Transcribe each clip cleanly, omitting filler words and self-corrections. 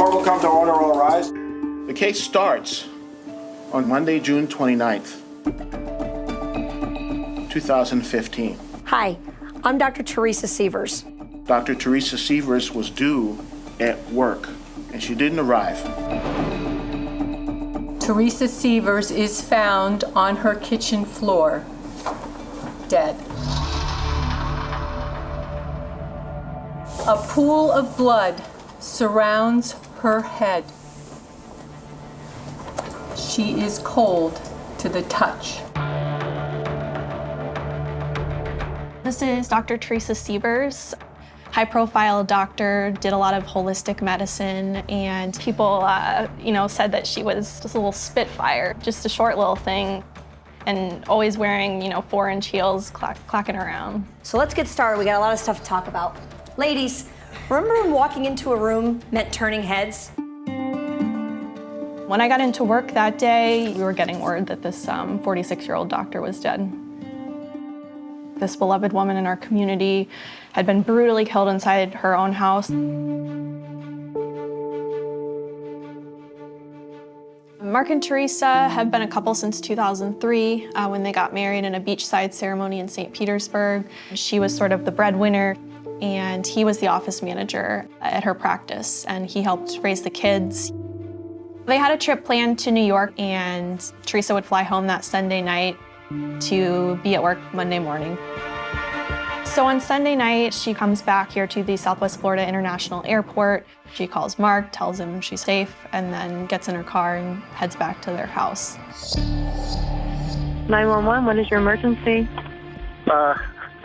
Court will come to order, all rise. The case starts on Monday, June 29th, 2015. Hi, I'm Dr. Teresa Sievers. Dr. Teresa Sievers was due at work, and she didn't arrive. Teresa Sievers is found on her kitchen floor, dead. A pool of blood surrounds her head. She is cold to the touch. This is Dr. Teresa Sievers. High-profile doctor, did a lot of holistic medicine, and people, said that she was just a little spitfire, just a short little thing, and always wearing, 4-inch heels, clacking around. So let's get started. We got a lot of stuff to talk about. Ladies, remember when walking into a room meant turning heads? When I got into work that day, we were getting word that this 46-year-old doctor was dead. This beloved woman in our community had been brutally killed inside her own house. Mark and Teresa have been a couple since 2003 when they got married in a beachside ceremony in St. Petersburg. She was sort of the breadwinner, and he was the office manager at her practice, and he helped raise the kids. They had a trip planned to New York, and Teresa would fly home that Sunday night to be at work Monday morning. So on Sunday night, she comes back here to the Southwest Florida International Airport. She calls Mark, tells him she's safe, and then gets in her car and heads back to their house. 911, what is your emergency?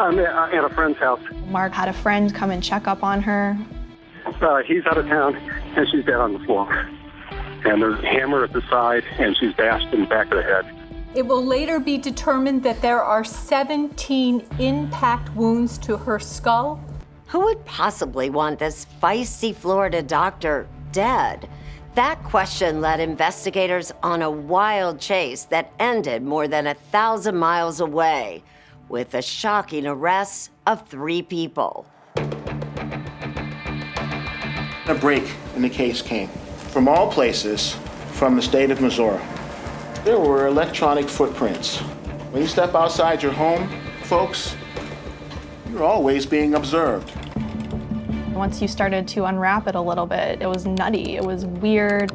I'm at a friend's house. Mark had a friend come and check up on her. He's out of town, and she's dead on the floor. And there's a hammer at the side, and she's bashed in the back of the head. It will later be determined that there are 17 impact wounds to her skull. Who would possibly want this feisty Florida doctor dead? That question led investigators on a wild chase that ended more than 1,000 miles away with the shocking arrests of 3 people. A break in the case came from all places from the state of Missouri. There were electronic footprints. When you step outside your home, folks, you're always being observed. Once you started to unwrap it a little bit, it was nutty, it was weird,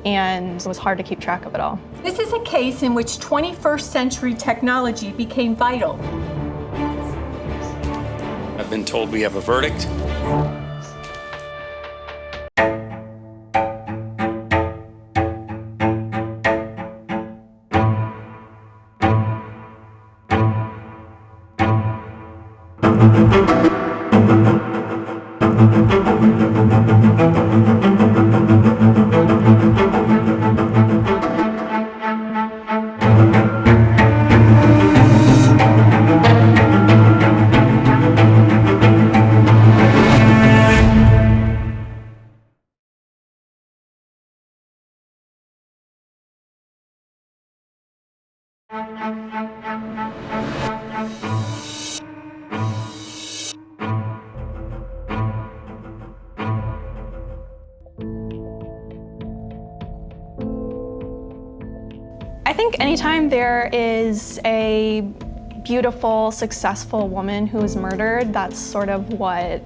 and it was hard to keep track of it all. This is a case in which 21st century technology became vital. I've been told we have a verdict. I think anytime there is a beautiful, successful woman who is murdered, that's sort of what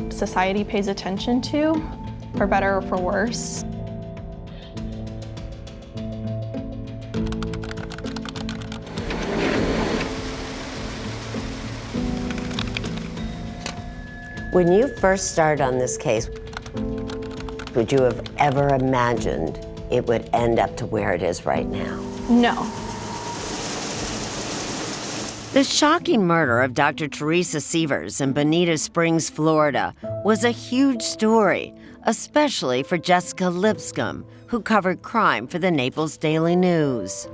society pays attention to, for better or for worse. When you first started on this case, would you have ever imagined it would end up to where it is right now? No. The shocking murder of Dr. Teresa Sievers in Bonita Springs, Florida, was a huge story, especially for Jessica Lipscomb, who covered crime for the Naples Daily News.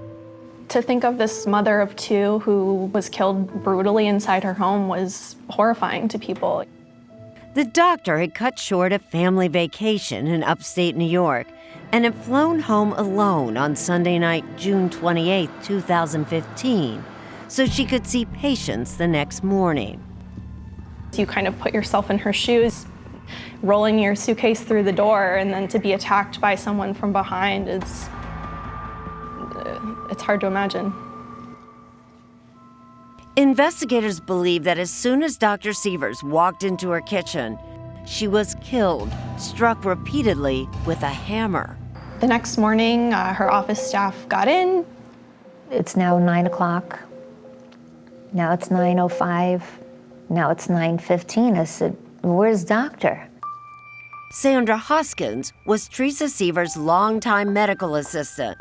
To think of this mother of 2 who was killed brutally inside her home was horrifying to people. The doctor had cut short a family vacation in upstate New York and had flown home alone on Sunday night, June 28, 2015, so she could see patients the next morning. You kind of put yourself in her shoes. rolling your suitcase through the door and then to be attacked by someone from behind, it's hard to imagine. Investigators believe that as soon as Dr. Sievers walked into her kitchen, she was killed, struck repeatedly with a hammer. The next morning, her office staff got in. It's now 9 o'clock. Now it's 9:05. Now it's 9:15. I said, where's Doctor? Sandra Hoskins was Teresa Sievers' longtime medical assistant.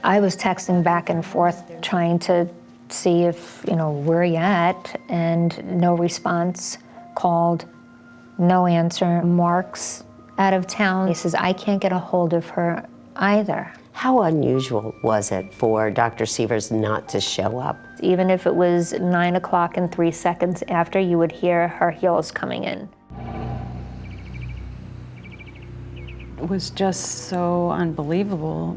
I was texting back and forth trying to see if, where you at, and no response. Called, no answer. Mark's out of town. He says, I can't get a hold of her either. How unusual was it for Dr. Sievers not to show up? Even if it was 9 o'clock and 3 seconds after, you would hear her heels coming in. It was just so unbelievable.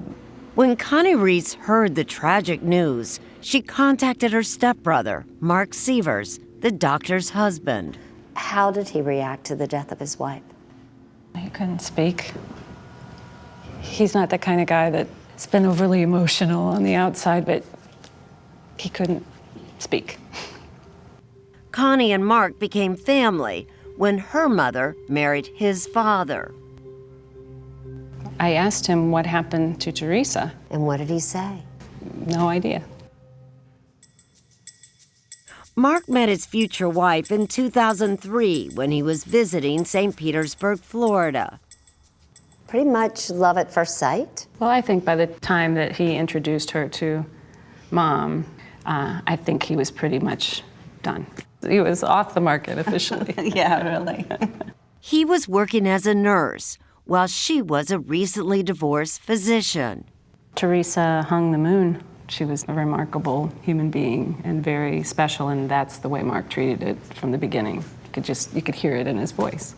When Connie Reese heard the tragic news, she contacted her stepbrother, Mark Sievers, the doctor's husband. How did he react to the death of his wife? He couldn't speak. He's not the kind of guy that's been overly emotional on the outside, but he couldn't speak. Connie and Mark became family when her mother married his father. I asked him what happened to Teresa. And what did he say? No idea. Mark met his future wife in 2003 when he was visiting St. Petersburg, Florida. Pretty much love at first sight? Well, I think by the time that he introduced her to Mom, I think he was pretty much done. He was off the market officially. Yeah, really. He was working as a nurse, while she was a recently divorced physician. Teresa hung the moon. She was a remarkable human being and very special, and that's the way Mark treated it from the beginning. You could hear it in his voice.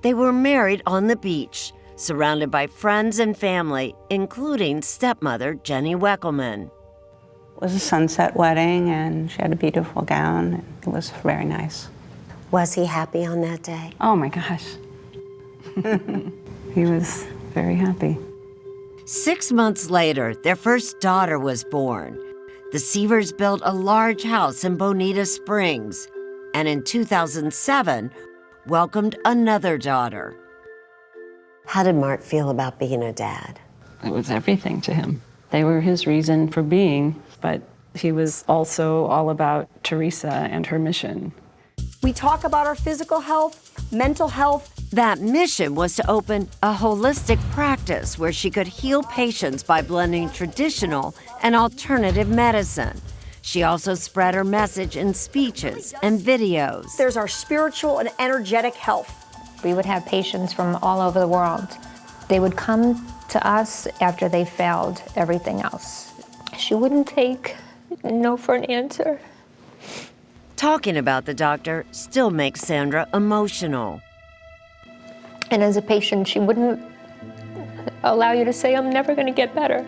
They were married on the beach, surrounded by friends and family, including stepmother Jenny Weckelman. It was a sunset wedding, and she had a beautiful gown. And it was very nice. Was he happy on that day? Oh my gosh. He was very happy. 6 months later, their first daughter was born. The Sievers built a large house in Bonita Springs, and in 2007, welcomed another daughter. How did Mark feel about being a dad? It was everything to him. They were his reason for being, but he was also all about Teresa and her mission. We talk about our physical health, mental health. That mission was to open a holistic practice where she could heal patients by blending traditional and alternative medicine. She also spread her message in speeches and videos. There's our spiritual and energetic health. We would have patients from all over the world. They would come to us after they failed everything else. She wouldn't take no for an answer. Talking about the doctor still makes Sandra emotional. And as a patient, she wouldn't allow you to say, I'm never going to get better.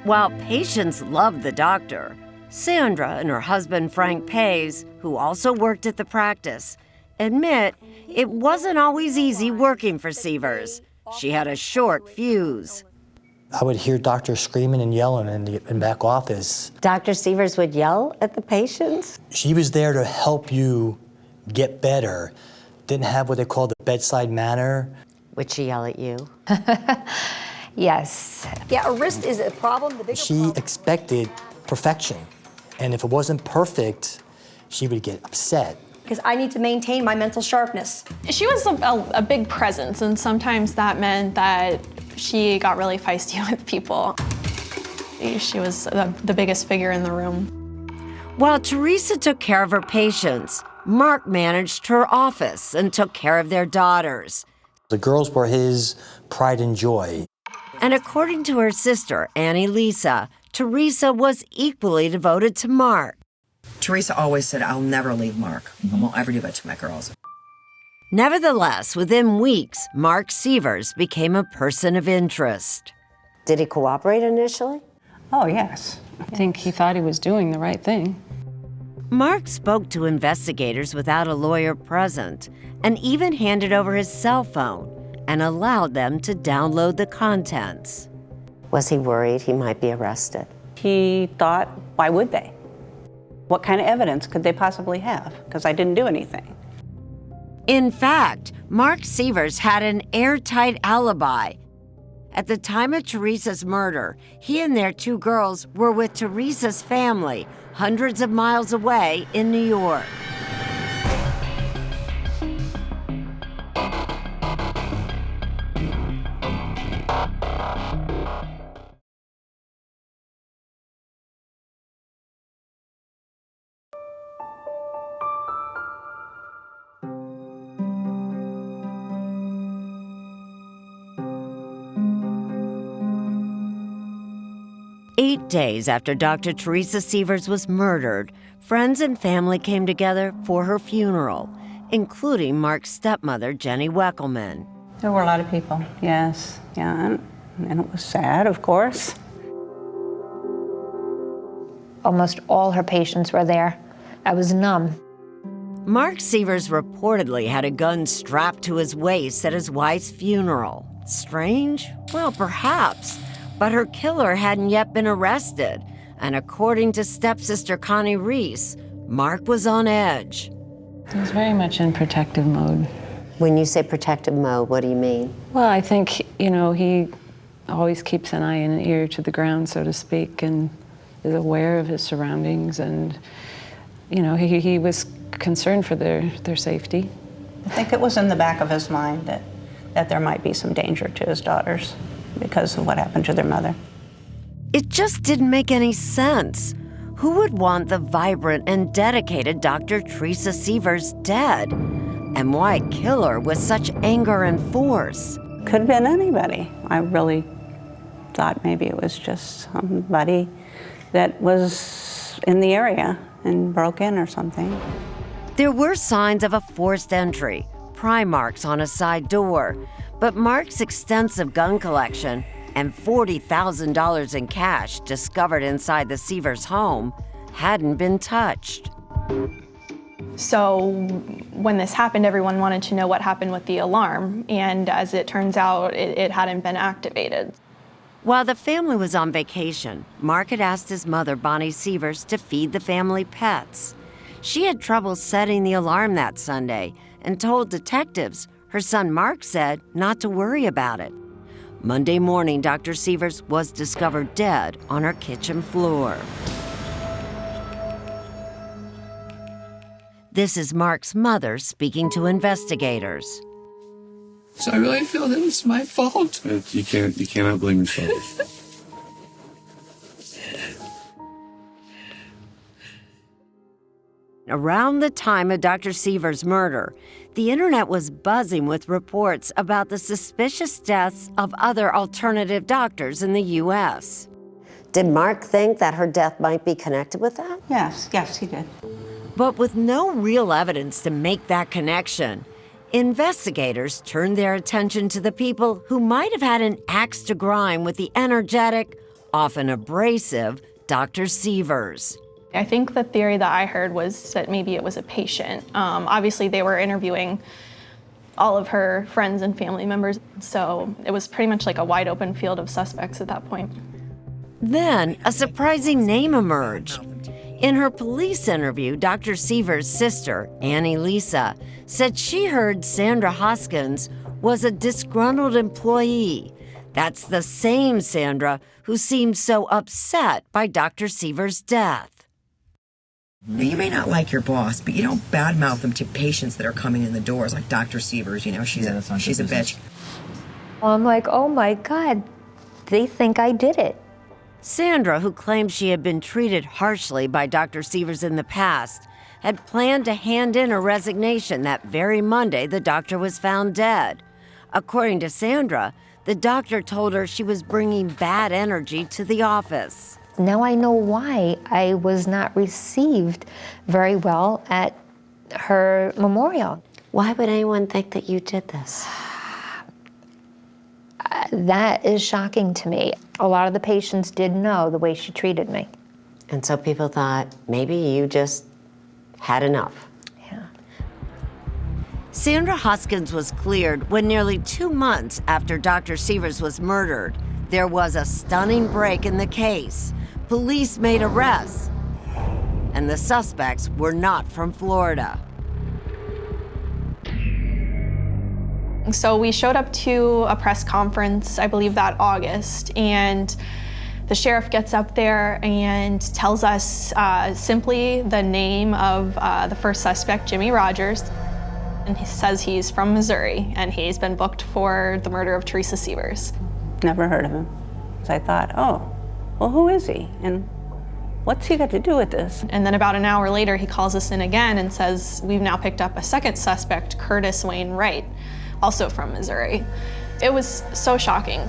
While patients loved the doctor, Sandra and her husband Frank Pays, who also worked at the practice, admit it wasn't always easy working for Sievers. She had a short fuse. I would hear doctors screaming and yelling in the back office. Dr. Sievers would yell at the patients? She was there to help you get better. Didn't have what they call the bedside manner. Would she yell at you? Yes. Yeah, a wrist is a problem. The bigger She problem. expected perfection. And if it wasn't perfect, she would get upset. Because I need to maintain my mental sharpness. She was a big presence, and sometimes that meant that she got really feisty with people. She was the biggest figure in the room. While Teresa took care of her patients, Mark managed her office and took care of their daughters. The girls were his pride and joy. And according to her sister, Annie Lisa, Teresa was equally devoted to Mark. Teresa always said, I'll never leave Mark. I won't ever do that to my girls. Nevertheless, within weeks, Mark Sievers became a person of interest. Did he cooperate initially? Oh, yes. I think he thought he was doing the right thing. Mark spoke to investigators without a lawyer present and even handed over his cell phone and allowed them to download the contents. Was he worried he might be arrested? He thought, why would they? What kind of evidence could they possibly have? Because I didn't do anything. In fact, Mark Sievers had an airtight alibi. At the time of Teresa's murder, he and their 2 girls were with Teresa's family, hundreds of miles away in New York. Eight days after Dr. Teresa Sievers was murdered, friends and family came together for her funeral, including Mark's stepmother, Jenny Weckelman. There were a lot of people, yes. Yeah, and it was sad, of course. Almost all her patients were there. I was numb. Mark Sievers reportedly had a gun strapped to his waist at his wife's funeral. Strange? Well, perhaps. But her killer hadn't yet been arrested, and according to stepsister Connie Reese, Mark was on edge. He was very much in protective mode. When you say protective mode, what do you mean? Well, I think, he always keeps an eye and an ear to the ground, so to speak, and is aware of his surroundings, and, he was concerned for their safety. I think it was in the back of his mind that there might be some danger to his daughters because of what happened to their mother. It just didn't make any sense. Who would want the vibrant and dedicated Dr. Teresa Sievers dead? And why kill her with such anger and force? Could have been anybody. I really thought maybe it was just somebody that was in the area and broke in or something. There were signs of a forced entry, pry marks on a side door, but Mark's extensive gun collection and $40,000 in cash discovered inside the Sievers home hadn't been touched. So when this happened, everyone wanted to know what happened with the alarm, and as it turns out, it hadn't been activated. While the family was on vacation, Mark had asked his mother, Bonnie Sievers, to feed the family pets. She had trouble setting the alarm that Sunday and told detectives her son Mark said not to worry about it. Monday morning, Dr. Sievers was discovered dead on her kitchen floor. This is Mark's mother speaking to investigators. So I really feel that it's my fault. You cannot blame yourself. Around the time of Dr. Sievers' murder, the internet was buzzing with reports about the suspicious deaths of other alternative doctors in the U.S. Did Mark think that her death might be connected with that? Yes, he did. But with no real evidence to make that connection, investigators turned their attention to the people who might have had an axe to grind with the energetic, often abrasive, Dr. Sievers. I think the theory that I heard was that maybe it was a patient. Obviously, they were interviewing all of her friends and family members, so it was pretty much like a wide open field of suspects at that point. Then, a surprising name emerged. In her police interview, Dr. Sievers' sister, Annie Lisa, said she heard Sandra Hoskins was a disgruntled employee. That's the same Sandra who seemed so upset by Dr. Sievers' death. You may not like your boss, but you don't badmouth them to patients that are coming in the doors, like Dr. Sievers. She's a bitch. I'm like, oh my God, they think I did it. Sandra, who claimed she had been treated harshly by Dr. Sievers in the past, had planned to hand in her resignation that very Monday the doctor was found dead. According to Sandra, the doctor told her she was bringing bad energy to the office. Now I know why I was not received very well at her memorial. Why would anyone think that you did this? That is shocking to me. A lot of the patients did know the way she treated me. And so people thought maybe you just had enough. Yeah. Sandra Hoskins was cleared when nearly 2 months after Dr. Sievers was murdered, there was a stunning break in the case. Police made arrests, and the suspects were not from Florida. So we showed up to a press conference, I believe that August, and the sheriff gets up there and tells us simply the name of the first suspect, Jimmy Rogers, and he says he's from Missouri and he's been booked for the murder of Teresa Sievers. Never heard of him. So I thought, oh, well, who is he? And what's he got to do with this? And then about an hour later, he calls us in again and says, we've now picked up a second suspect, Curtis Wayne Wright, also from Missouri. It was so shocking.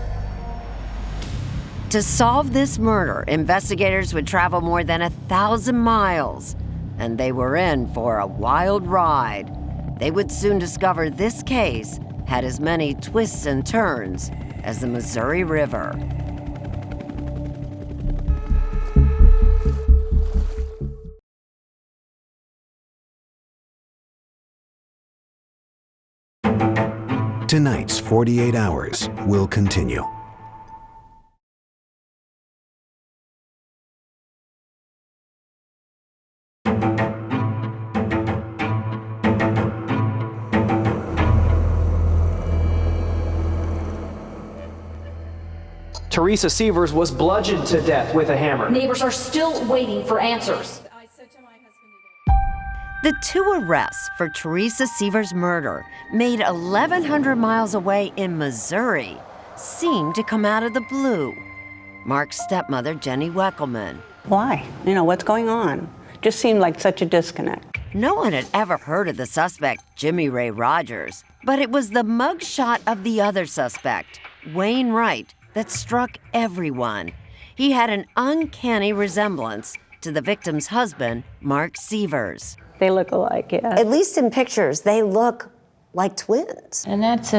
To solve this murder, investigators would travel more than 1,000 miles, and they were in for a wild ride. They would soon discover this case had as many twists and turns as the Missouri River. Tonight's 48 Hours will continue. Teresa Sievers was bludgeoned to death with a hammer. Neighbors are still waiting for answers. The 2 arrests for Teresa Sievers' murder, made 1,100 miles away in Missouri, seemed to come out of the blue. Mark's stepmother, Jenny Weckelman. Why? You know, what's going on? Just seemed like such a disconnect. No one had ever heard of the suspect, Jimmy Ray Rogers, but it was the mugshot of the other suspect, Wayne Wright, that struck everyone. He had an uncanny resemblance to the victim's husband, Mark Sievers. They look alike, yeah. At least in pictures, they look like twins. And that's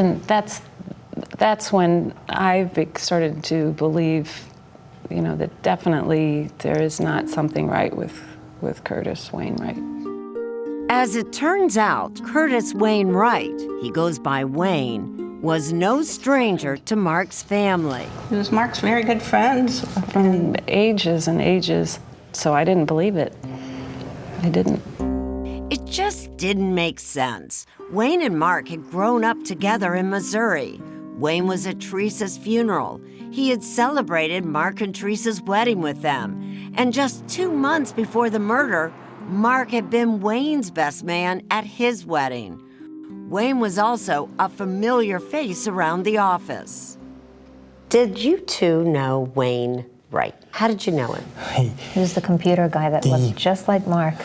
when I started to believe, you know, that definitely there is not something right with Curtis Wayne Wright. As it turns out, Curtis Wayne Wright, he goes by Wayne, was no stranger to Mark's family. He was Mark's very good friends. From ages and ages, so I didn't believe it. I didn't. It just didn't make sense. Wayne and Mark had grown up together in Missouri. Wayne was at Teresa's funeral. He had celebrated Mark and Teresa's wedding with them. And just 2 months before the murder, Mark had been Wayne's best man at his wedding. Wayne was also a familiar face around the office. Did you two know Wayne Wright? How did you know him? He was the computer guy that looked just like Mark.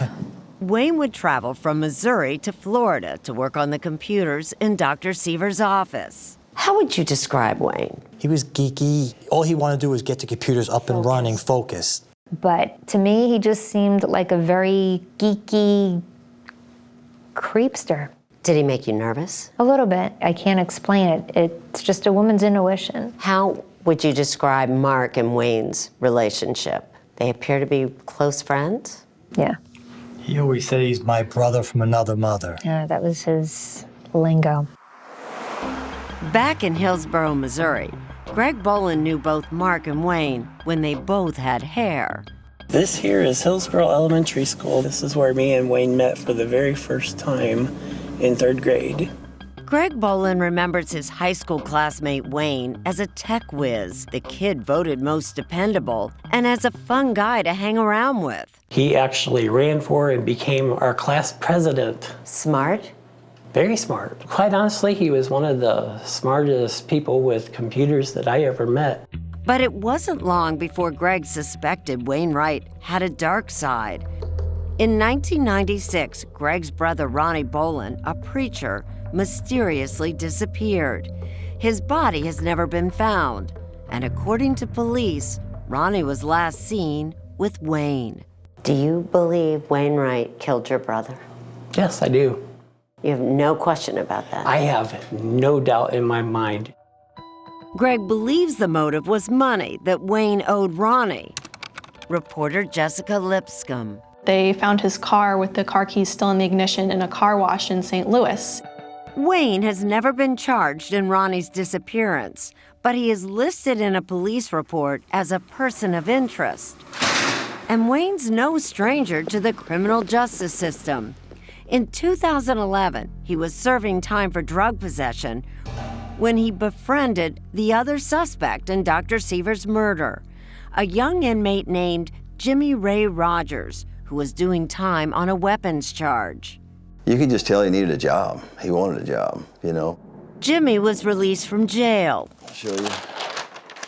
Wayne would travel from Missouri to Florida to work on the computers in Dr. Sievers' office. How would you describe Wayne? He was geeky. All he wanted to do was get the computers up and running, focused. But to me, he just seemed like a very geeky creepster. Did he make you nervous? A little bit. I can't explain it. It's just a woman's intuition. How would you describe Mark and Wayne's relationship? They appear to be close friends? Yeah. He always said he's my brother from another mother. Yeah, that was his lingo. Back in Hillsboro, Missouri, Greg Bolin knew both Mark and Wayne when they both had hair. This here is Hillsboro Elementary School. This is where me and Wayne met for the very first time in 3rd grade. Greg Bolin remembers his high school classmate Wayne as a tech whiz, the kid voted most dependable, and as a fun guy to hang around with. He actually ran for and became our class president. Smart? Very smart. Quite honestly, he was one of the smartest people with computers that I ever met. But it wasn't long before Greg suspected Wayne Wright had a dark side. In 1996, Greg's brother Ronnie Bolin, a preacher, mysteriously disappeared. His body has never been found, and according to police, Ronnie was last seen with Wayne. Do you believe Wayne Wright killed your brother? Yes, I do. You have no question about that? I have no doubt in my mind. Greg believes the motive was money that Wayne owed Ronnie. Reporter Jessica Lipscomb. They found his car with the car keys still in the ignition in a car wash in St. Louis. Wayne has never been charged in Ronnie's disappearance, but he is listed in a police report as a person of interest. And Wayne's no stranger to the criminal justice system. In 2011, he was serving time for drug possession when he befriended the other suspect in Dr. Sievers' murder, a young inmate named Jimmy Ray Rogers, who was doing time on a weapons charge. You could just tell he needed a job. He wanted a job, you know. Jimmy was released from jail. I'll show you.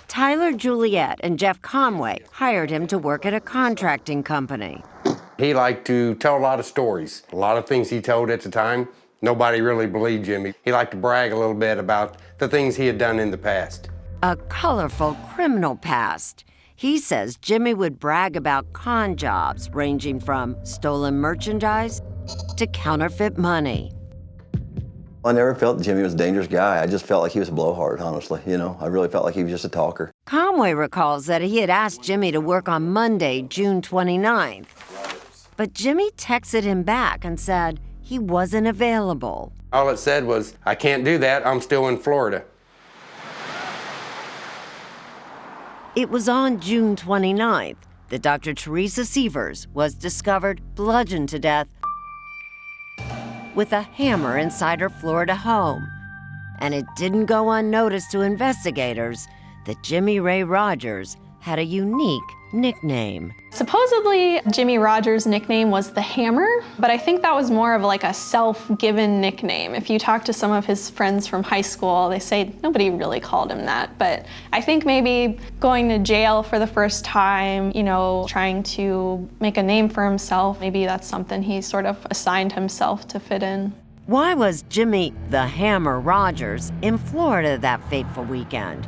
Tyler Juliet and Jeff Conway hired him to work at a contracting company. He liked to tell a lot of stories. A lot of things he told at the time, nobody really believed Jimmy. He liked to brag a little bit about the things he had done in the past. A colorful criminal past. He says Jimmy would brag about con jobs ranging from stolen merchandise to counterfeit money. I never felt Jimmy was a dangerous guy. I just felt like he was a blowhard, honestly. You know, I really felt like he was just a talker. Conway recalls that he had asked Jimmy to work on Monday, June 29th. But Jimmy texted him back and said he wasn't available. All it said was, I can't do that, I'm still in Florida. It was on June 29th that Dr. Teresa Sievers was discovered bludgeoned to death with a hammer inside her Florida home. And it didn't go unnoticed to investigators that Jimmy Ray Rogers had a unique nickname. Supposedly, Jimmy Rogers' nickname was the Hammer, but I think that was more of like a self-given nickname. If you talk to some of his friends from high school, they say nobody really called him that. But I think maybe going to jail for the first time, you know, trying to make a name for himself, maybe that's something he sort of assigned himself to fit in. Why was Jimmy the Hammer Rogers in Florida that fateful weekend?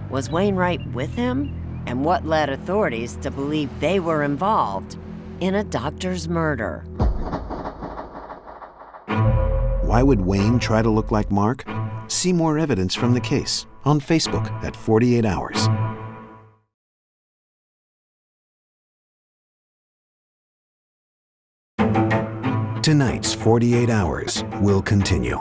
Was Wainwright with him? And what led authorities to believe they were involved in a doctor's murder? Why would Wayne try to look like Mark? See more evidence from the case on Facebook at 48 Hours. Tonight's 48 Hours will continue.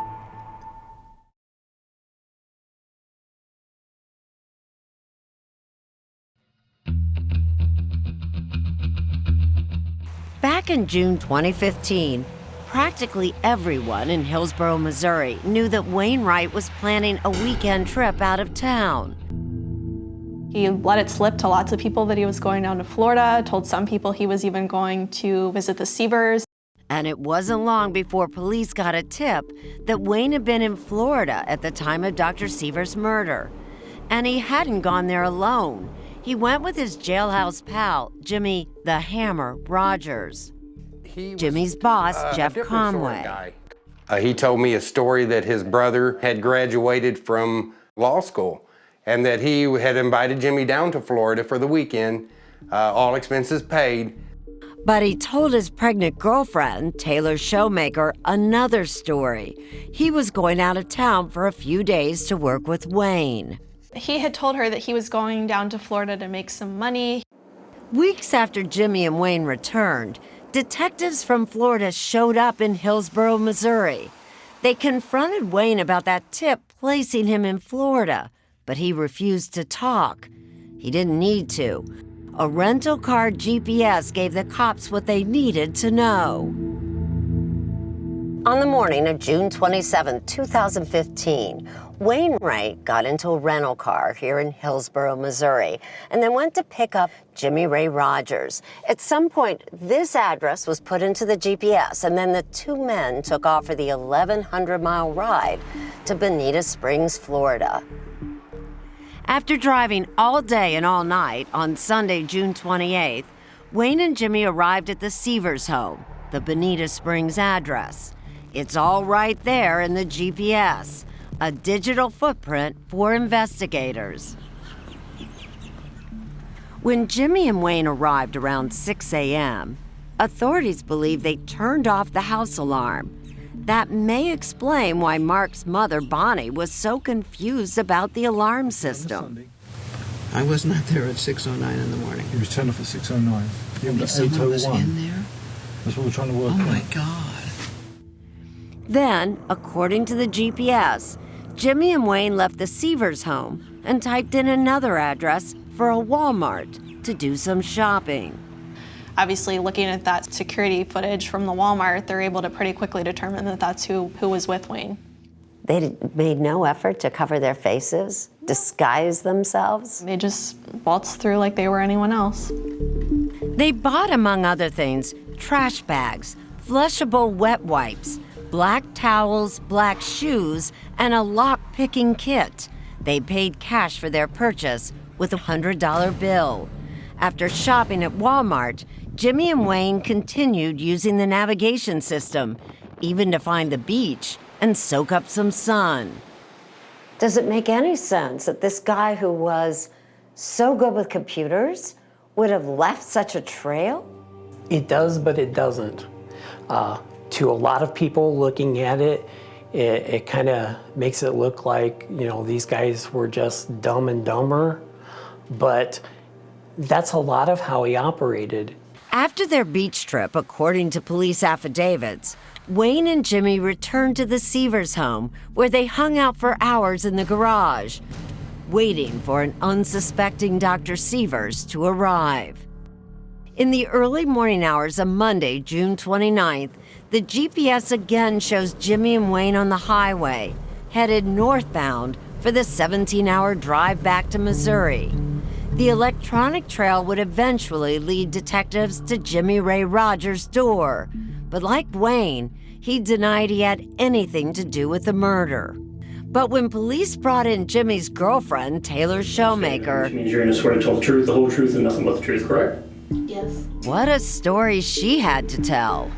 Back in June 2015, practically everyone in Hillsborough, Missouri knew that Wainwright was planning a weekend trip out of town. He let it slip to lots of people that he was going down to Florida, told some people he was even going to visit the Sievers. And it wasn't long before police got a tip that Wayne had been in Florida at the time of Dr. Sievers' murder. And he hadn't gone there alone. He went with his jailhouse pal, Jimmy the Hammer Rogers. Jimmy's boss, Jeff Conway. He told me a story that his brother had graduated from law school and that he had invited Jimmy down to Florida for the weekend, all expenses paid. But he told his pregnant girlfriend, Taylor Showmaker, another story. He was going out of town for a few days to work with Wayne. He had told her that he was going down to Florida to make some money. Weeks after Jimmy and Wayne returned, detectives from Florida showed up in Hillsborough, Missouri. They confronted Wayne about that tip placing him in Florida, but he refused to talk. He didn't need to. A rental car GPS gave the cops what they needed to know. On the morning of June 27, 2015, Wainwright got into a rental car here in Hillsborough, Missouri, and then went to pick up Jimmy Ray Rogers. At some point, this address was put into the GPS, and then the two men took off for the 1,100-mile ride to Bonita Springs, Florida. After driving all day and all night on Sunday, June 28th, Wayne and Jimmy arrived at the Sievers home, the Bonita Springs address. It's all right there in the GPS, a digital footprint for investigators. When Jimmy and Wayne arrived around 6 a.m., authorities believe they turned off the house alarm. That may explain why Mark's mother, Bonnie, was so confused about the alarm system. I was not there at 6:09 in the morning. He was turned off at 6:09. Maybe someone was in there? That's what we're trying to work on. Oh my God. Then, according to the GPS, Jimmy and Wayne left the Sievers home and typed in another address for a Walmart to do some shopping. Obviously, looking at that security footage from the Walmart, they're able to pretty quickly determine that that's who was with Wayne. They made no effort to cover their faces, disguise themselves. They just waltzed through like they were anyone else. They bought, among other things, trash bags, flushable wet wipes, black towels, black shoes, and a lock-picking kit. They paid cash for their purchase with a $100 bill. After shopping at Walmart, Jimmy and Wayne continued using the navigation system, even to find the beach and soak up some sun. Does it make any sense that this guy who was so good with computers would have left such a trail? It does, but it doesn't. To a lot of people looking at it, it kind of makes it look like, you know, these guys were just dumb and dumber, but that's a lot of how he operated. After their beach trip, according to police affidavits, Wayne and Jimmy returned to the Sievers home, where they hung out for hours in the garage, waiting for an unsuspecting Dr. Sievers to arrive. In the early morning hours of Monday, June 29th, the GPS again shows Jimmy and Wayne on the highway, headed northbound for the 17-hour drive back to Missouri. The electronic trail would eventually lead detectives to Jimmy Ray Rogers' door. But like Wayne, he denied he had anything to do with the murder. But when police brought in Jimmy's girlfriend, Taylor Showmaker... Which means you're going to swear to tell the truth, the whole truth, and nothing but the truth, correct? Yes. What a story she had to tell.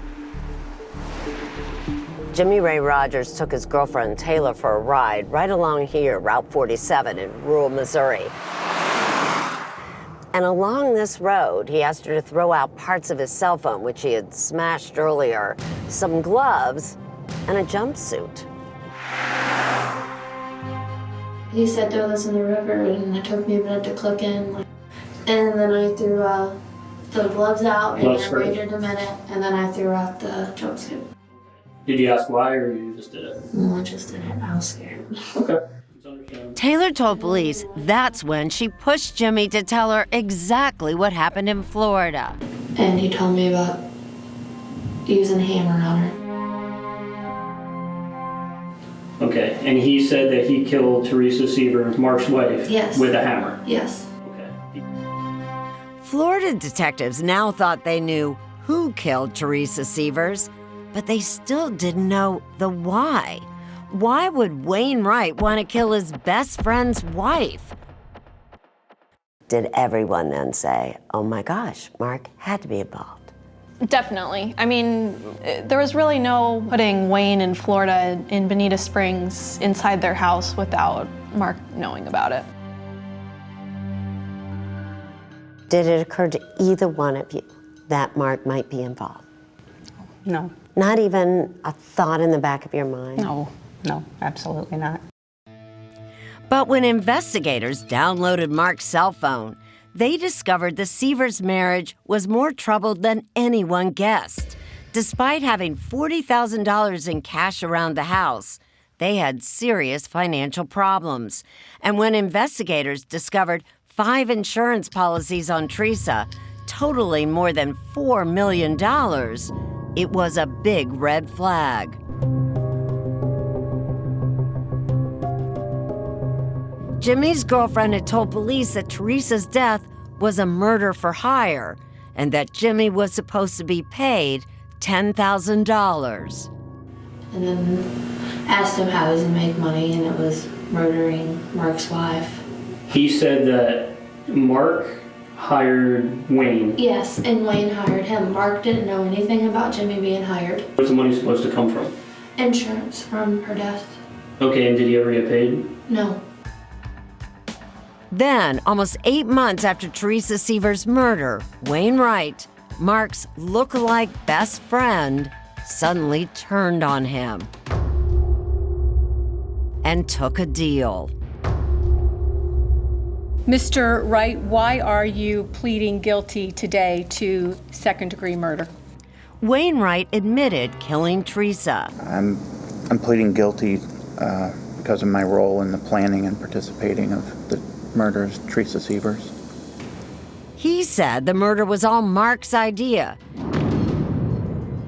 Jimmy Ray Rogers took his girlfriend Taylor for a ride right along here, Route 47 in rural Missouri. And along this road, he asked her to throw out parts of his cell phone, which he had smashed earlier, some gloves, and a jumpsuit. He said throw this in the river, and it took me a minute to click in. And then I threw the gloves out, and I waited a minute, and then I threw out the jumpsuit. Did you ask why, or you just did it? No, I just did it. I was scared. Okay. Taylor told police that's when she pushed Jimmy to tell her exactly what happened in Florida. And he told me about using a hammer on her. Okay, and he said that he killed Teresa Sievers, Mark's wife, Yes. with a hammer. Yes. Florida detectives now thought they knew who killed Teresa Sievers, but they still didn't know the why. Why would Wayne Wright want to kill his best friend's wife? Did everyone then say, oh my gosh, Mark had to be involved? Definitely. I mean, there was really no putting Wayne in Florida in Bonita Springs inside their house without Mark knowing about it. Did it occur to either one of you that Mark might be involved? No. Not even a thought in the back of your mind? No, absolutely not. But when investigators downloaded Mark's cell phone, they discovered the Sievers marriage was more troubled than anyone guessed. Despite having $40,000 in cash around the house, they had serious financial problems. And when investigators discovered 5 insurance policies on Teresa, totaling more than $4 million, it was a big red flag. Jimmy's girlfriend had told police that Teresa's death was a murder for hire and that Jimmy was supposed to be paid $10,000. And then asked him how he was going to make money, and it was murdering Mark's wife. He said that Mark hired Wayne. Yes, and Wayne hired him. Mark didn't know anything about Jimmy being hired. Where's the money supposed to come from? Insurance from her death. Okay, and did he ever get paid? No. Then, almost 8 months after Teresa Sievers' murder, Wayne Wright, Mark's look-alike best friend, suddenly turned on him and took a deal. Mr. Wright, why are you pleading guilty today to second-degree murder? Wainwright admitted killing Teresa. I'm pleading guilty because of my role in the planning and participating of the murder of Teresa Sievers. He said the murder was all Mark's idea,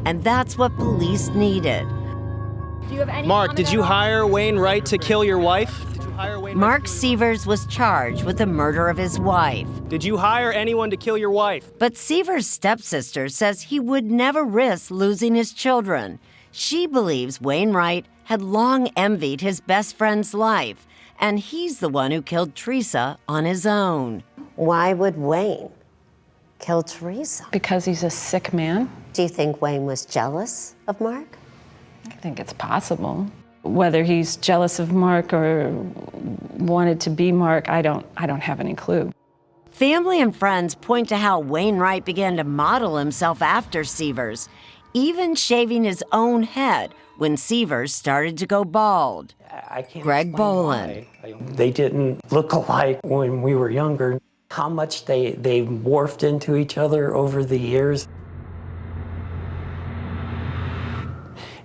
and that's what police needed. Mark, did you hire Wainwright to kill your wife? Mark Sievers was charged with the murder of his wife. Did you hire anyone to kill your wife? But Sievers' stepsister says he would never risk losing his children. She believes Wainwright had long envied his best friend's life, and he's the one who killed Teresa on his own. Why would Wayne kill Teresa? Because he's a sick man. Do you think Wayne was jealous of Mark? I think it's possible. Whether he's jealous of Mark or wanted to be Mark, I don't have any clue. Family and friends point to how Wainwright began to model himself after Sievers, even shaving his own head when Sievers started to go bald. I can't Greg explain Boland. why. They didn't look alike when we were younger. How much they morphed into each other over the years.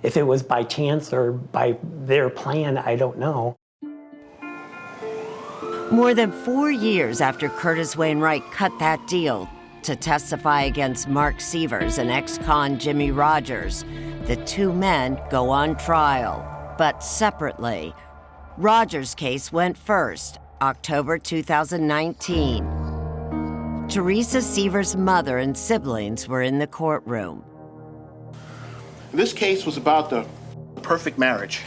If it was by chance or by their plan, I don't know. More than 4 years after Curtis Wainwright cut that deal to testify against Mark Sievers and ex-con Jimmy Rogers, the two men go on trial, but separately. Rogers' case went first, October 2019. Teresa Sievers' mother and siblings were in the courtroom. This case was about the perfect marriage,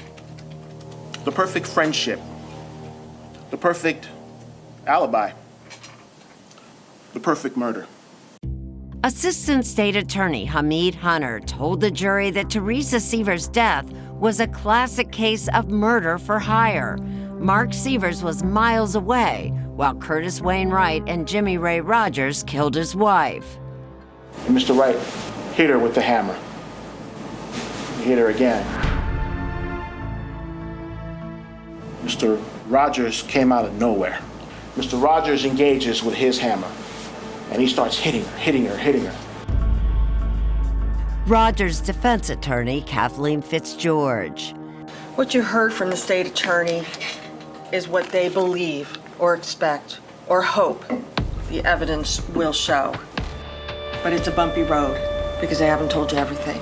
the perfect friendship, the perfect alibi, the perfect murder. Assistant State Attorney Hamid Hunter told the jury that Teresa Sievers' death was a classic case of murder for hire. Mark Sievers was miles away, while Curtis Wainwright and Jimmy Ray Rogers killed his wife. And Mr. Wright hit her with the hammer. He hit her again. Mr. Rogers came out of nowhere. Mr. Rogers engages with his hammer, and he starts hitting her. Rogers' defense attorney, Kathleen Fitzgeorge. What you heard from the state attorney is what they believe or expect or hope the evidence will show. But it's a bumpy road because they haven't told you everything.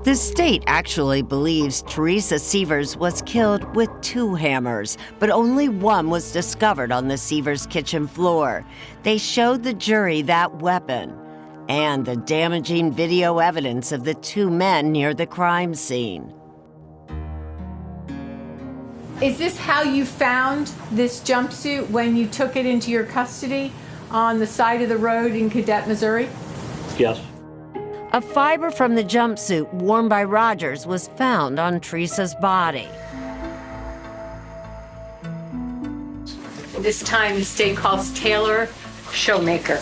The state actually believes Teresa Sievers was killed with 2 hammers, but only one was discovered on the Sievers kitchen floor. They showed the jury that weapon and the damaging video evidence of the 2 men near the crime scene. Is this how you found this jumpsuit when you took it into your custody on the side of the road in Cadet, Missouri? Yes. A fiber from the jumpsuit worn by Rogers was found on Teresa's body. This time the state calls Taylor Showmaker.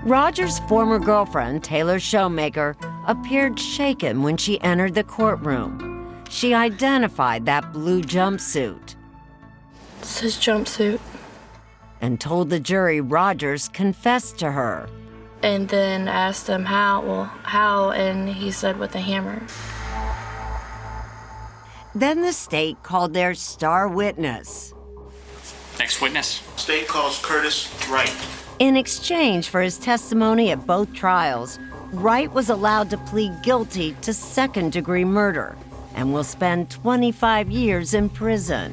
Rogers' former girlfriend, Taylor Showmaker, appeared shaken when she entered the courtroom. She identified that blue jumpsuit. It's his jumpsuit. And told the jury Rogers confessed to her. And then asked him how, and he said with a hammer. Then the state called their star witness. Next witness. State calls Curtis Wright. In exchange for his testimony at both trials, Wright was allowed to plead guilty to second-degree murder and will spend 25 years in prison.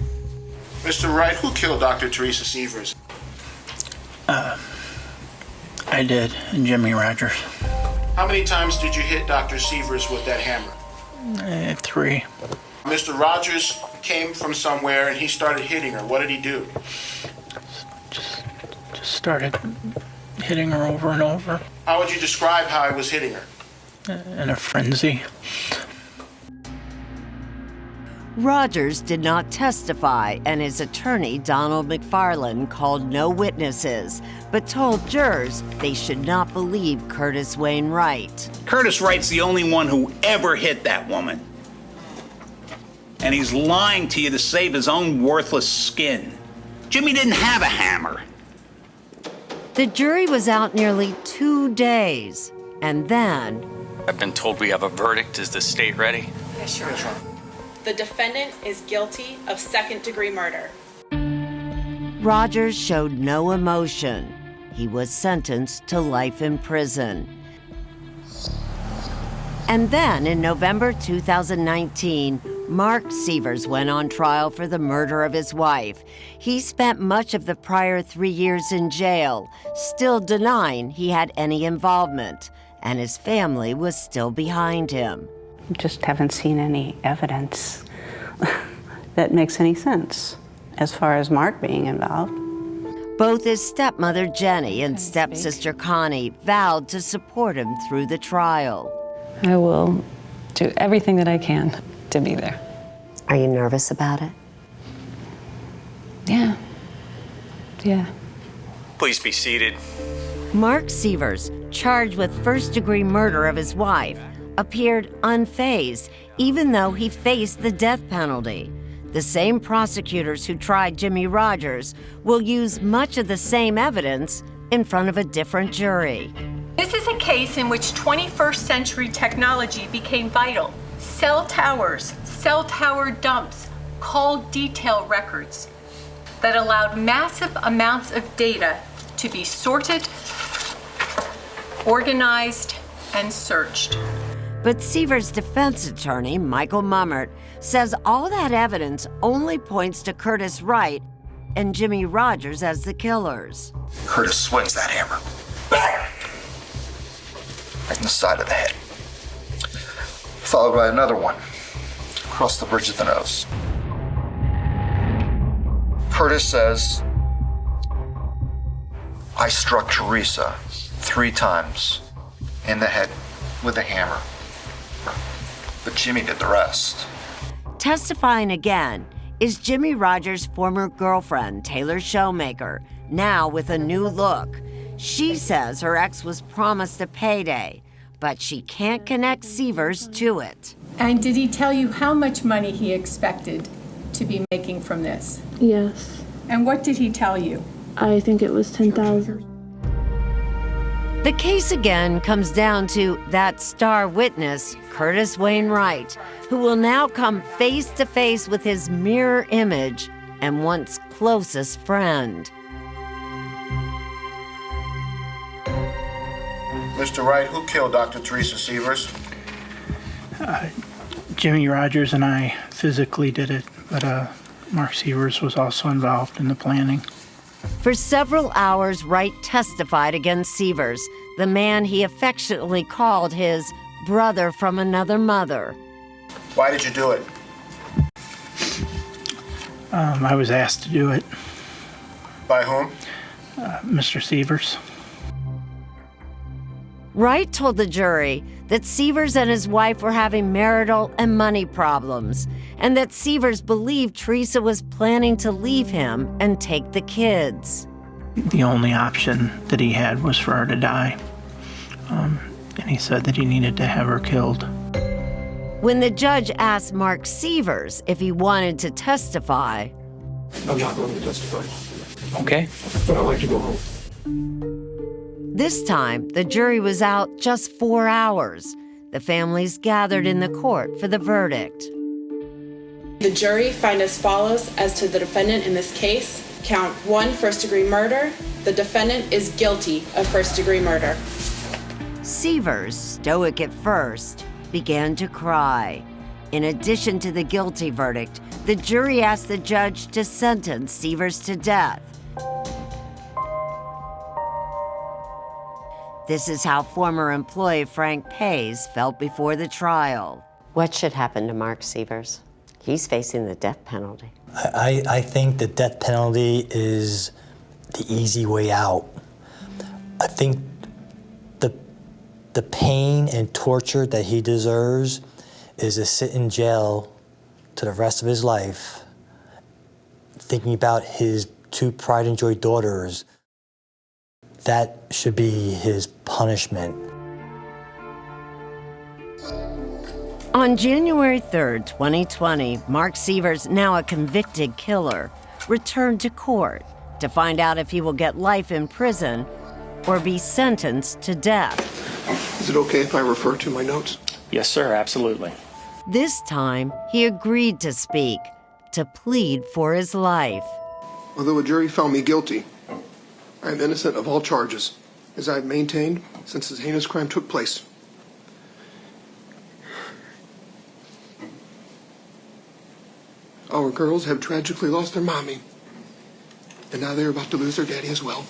Mr. Wright, who killed Dr. Teresa Sievers? I did, and Jimmy Rogers. How many times did you hit Dr. Sievers with that hammer? 3. Mr. Rogers came from somewhere and he started hitting her. What did he do? Just started hitting her over and over. How would you describe how he was hitting her? In a frenzy. Rogers did not testify, and his attorney, Donald McFarland, called no witnesses, but told jurors they should not believe Curtis Wayne Wright. Curtis Wright's the only one who ever hit that woman. And he's lying to you to save his own worthless skin. Jimmy didn't have a hammer. The jury was out nearly 2 days, and then... I've been told we have a verdict. Is the state ready? Yes, Your Honor. The defendant is guilty of second-degree murder. Rogers showed no emotion. He was sentenced to life in prison. And then, in November 2019, Mark Sievers went on trial for the murder of his wife. He spent much of the prior 3 years in jail, still denying he had any involvement, and his family was still behind him. Just haven't seen any evidence that makes any sense as far as Mark being involved. Both his stepmother Jenny and stepsister Connie vowed to support him through the trial. I will do everything that I can to be there. Are you nervous about it? Yeah. Yeah. Please be seated. Mark Sievers, charged with first-degree murder of his wife, appeared unfazed, even though he faced the death penalty. The same prosecutors who tried Jimmy Rogers will use much of the same evidence in front of a different jury. This is a case in which 21st century technology became vital. Cell towers, cell tower dumps, call detail records that allowed massive amounts of data to be sorted, organized, and searched. But Sievers' defense attorney, Michael Mummert, says all that evidence only points to Curtis Wright and Jimmy Rogers as the killers. Curtis swings that hammer. Bang! Right in the side of the head. Followed by another one across the bridge of the nose. Curtis says, I struck Teresa 3 times in the head with a hammer. But Jimmy did the rest. Testifying again is Jimmy Rogers' former girlfriend, Taylor Showmaker, now with a new look. She says her ex was promised a payday, but she can't connect Sievers to it. And did he tell you how much money he expected to be making from this? Yes. And what did he tell you? I think it was 10,000. The case again comes down to that star witness, Curtis Wayne Wright, who will now come face to face with his mirror image and once closest friend. Mr. Wright, who killed Dr. Teresa Sievers? Jimmy Rogers and I physically did it, but Mark Sievers was also involved in the planning. For several hours, Wright testified against Sievers, the man he affectionately called his brother from another mother. Why did you do it? I was asked to do it. By whom? Mr. Sievers. Wright told the jury that Sievers and his wife were having marital and money problems, and that Sievers believed Teresa was planning to leave him and take the kids. The only option that he had was for her to die. And he said that he needed to have her killed. When the judge asked Mark Sievers if he wanted to testify, I'm not going to testify. Okay. But I'd like to go home. This time, the jury was out just 4 hours. The families gathered in the court for the verdict. The jury find as follows as to the defendant in this case. Count 1, first-degree murder. The defendant is guilty of first-degree murder. Sievers, stoic at first, began to cry. In addition to the guilty verdict, the jury asked the judge to sentence Sievers to death. This is how former employee Frank Pays felt before the trial. What should happen to Mark Sievers? He's facing the death penalty. I think the death penalty is the easy way out. I think the pain and torture that he deserves is to sit in jail to the rest of his life, thinking about his 2 pride and joy daughters, that should be his punishment. On January 3rd, 2020, Mark Sievers, now a convicted killer, returned to court to find out if he will get life in prison or be sentenced to death. Is it okay if I refer to my notes? Yes, sir, absolutely. This time, he agreed to speak, to plead for his life. Although a jury found me guilty, I am innocent of all charges, as I have maintained since this heinous crime took place. Our girls have tragically lost their mommy, and now they're about to lose their daddy as well.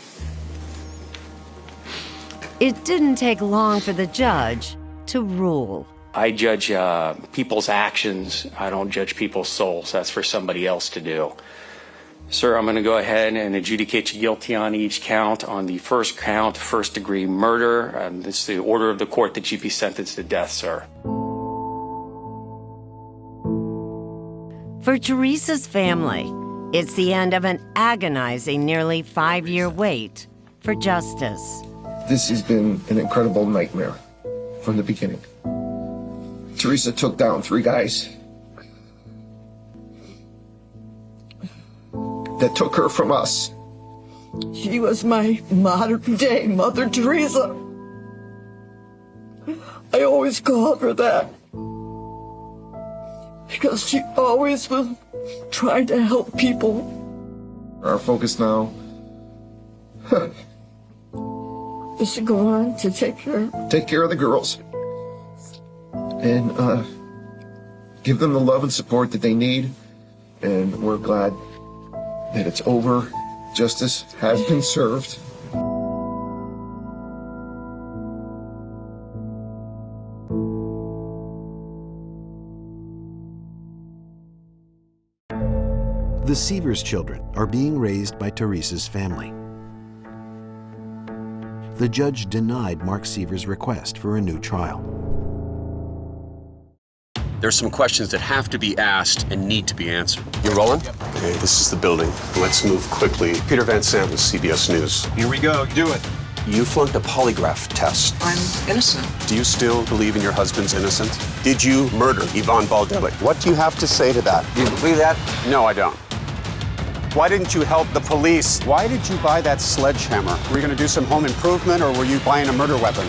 It didn't take long for the judge to rule. I judge people's actions. I don't judge people's souls. That's for somebody else to do. Sir, I'm going to go ahead and adjudicate you guilty on each count. On the first count, first-degree murder. It's the order of the court that you be sentenced to death, sir. For Teresa's family, it's the end of an agonizing nearly 5-year wait for justice. This has been an incredible nightmare from the beginning. Teresa took down 3 guys that took her from us. She was my modern-day Mother Teresa. I always called her that because she always was trying to help people. Our focus now is to go on to take care of the girls and give them the love and support that they need. And we're glad that it's over. Justice has been served. The Sievers children are being raised by Teresa's family. The judge denied Mark Sievers' request for a new trial. There's some questions that have to be asked and need to be answered. You rolling? Okay, this is the building. Let's move quickly. Peter Van Sant with CBS News. Here we go, do it. You flunked a polygraph test. I'm innocent. Do you still believe in your husband's innocence? Did you murder Yvonne Baldelli? What do you have to say to that? Do you believe that? No, I don't. Why didn't you help the police? Why did you buy that sledgehammer? Were you going to do some home improvement or were you buying a murder weapon?